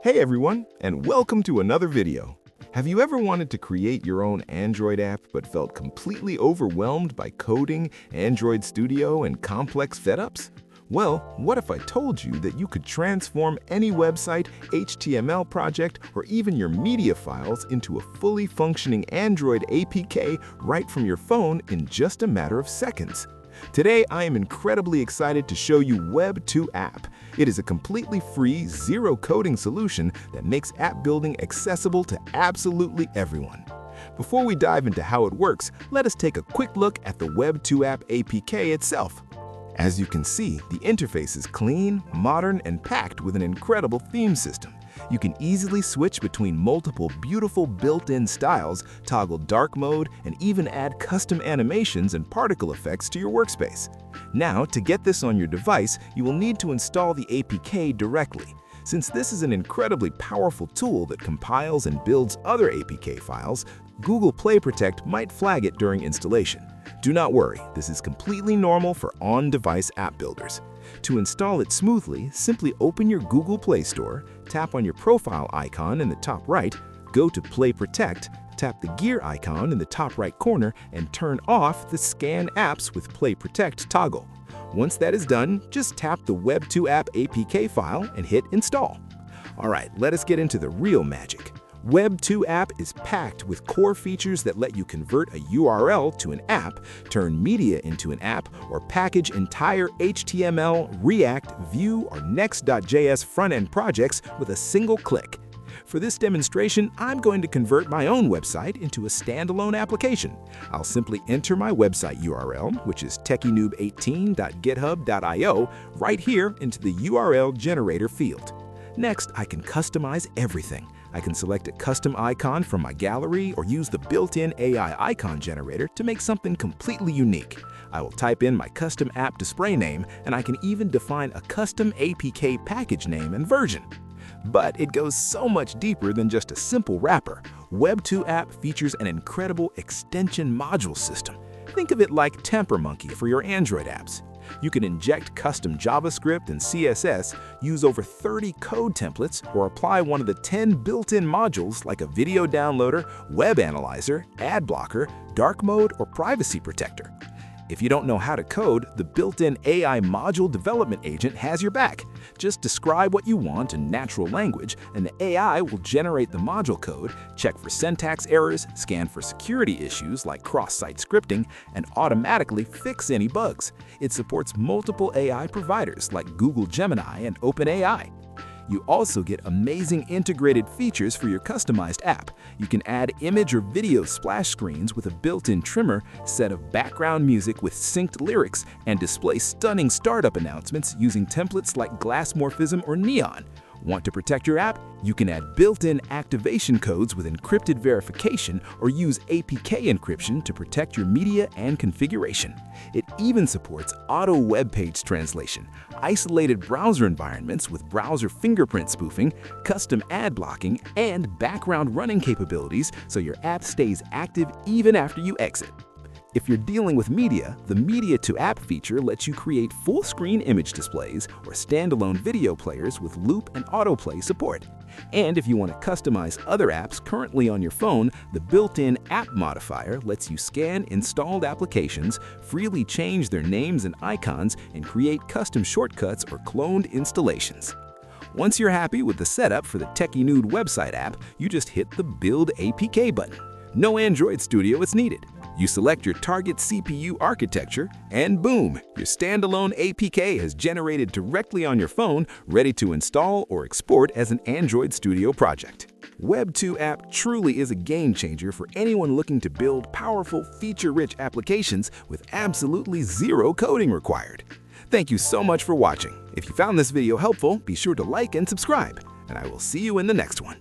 Hey everyone, and welcome to another video. Have you ever wanted to create your own Android app but felt completely overwhelmed by coding, Android Studio, and complex setups? Well, what if I told you that you could transform any website, HTML project, or even your media files into a fully functioning Android APK right from your phone in just a matter of seconds? Today, I am incredibly excited to show you WebToApp. It is a completely free, zero-coding solution that makes app building accessible to absolutely everyone. Before we dive into how it works, let us take a quick look at the WebToApp APK itself. As you can see, the interface is clean, modern, and packed with an incredible theme system. You can easily switch between multiple beautiful built-in styles, toggle dark mode, and even add custom animations and particle effects to your workspace. Now, to get this on your device, you will need to install the APK directly. Since this is an incredibly powerful tool that compiles and builds other APK files, Google Play Protect might flag it during installation. Do not worry, this is completely normal for on-device app builders. To install it smoothly, simply open your Google Play Store, tap on your profile icon in the top right, go to Play Protect, tap the gear icon in the top right corner, and turn off the Scan Apps with Play Protect toggle. Once that is done, just tap the WebToApp APK file and hit Install. Alright, let us get into the real magic. WebToApp is packed with core features that let you convert a URL to an app, turn media into an app, or package entire HTML, React, Vue, or Next.js front-end projects with a single click. For this demonstration, I'm going to convert my own website into a standalone application. I'll simply enter my website URL, which is techinoob18.github.io, right here into the URL generator field. Next, I can customize everything. I can select a custom icon from my gallery or use the built-in AI icon generator to make something completely unique. I will type in my custom app display name, and I can even define a custom APK package name and version. But it goes so much deeper than just a simple wrapper. WebToApp features an incredible extension module system. Think of it like Tampermonkey for your Android apps. You can inject custom JavaScript and CSS, use over 30 code templates, or apply one of the 10 built-in modules like a video downloader, web analyzer, ad blocker, dark mode, or privacy protector. If you don't know how to code, the built-in AI module development agent has your back. Just describe what you want in natural language, and the AI will generate the module code, check for syntax errors, scan for security issues like cross-site scripting, and automatically fix any bugs. It supports multiple AI providers like Google Gemini and OpenAI. You also get amazing integrated features for your customized app. You can add image or video splash screens with a built-in trimmer, set of background music with synced lyrics, and display stunning startup announcements using templates like Glassmorphism or Neon. Want to protect your app? You can add built-in activation codes with encrypted verification or use APK encryption to protect your media and configuration. It even supports auto web page translation, isolated browser environments with browser fingerprint spoofing, custom ad blocking, and background running capabilities so your app stays active even after you exit. If you're dealing with media, the Media-to-App feature lets you create full-screen image displays or standalone video players with loop and autoplay support. And if you want to customize other apps currently on your phone, the built-in App Modifier lets you scan installed applications, freely change their names and icons, and create custom shortcuts or cloned installations. Once you're happy with the setup for the TechieNood website app, you just hit the Build APK button. No Android Studio is needed. You select your target CPU architecture, and boom, your standalone APK is generated directly on your phone, ready to install or export as an Android Studio project. WebToApp truly is a game changer for anyone looking to build powerful, feature-rich applications with absolutely zero coding required. Thank you so much for watching. If you found this video helpful, be sure to like and subscribe, and I will see you in the next one.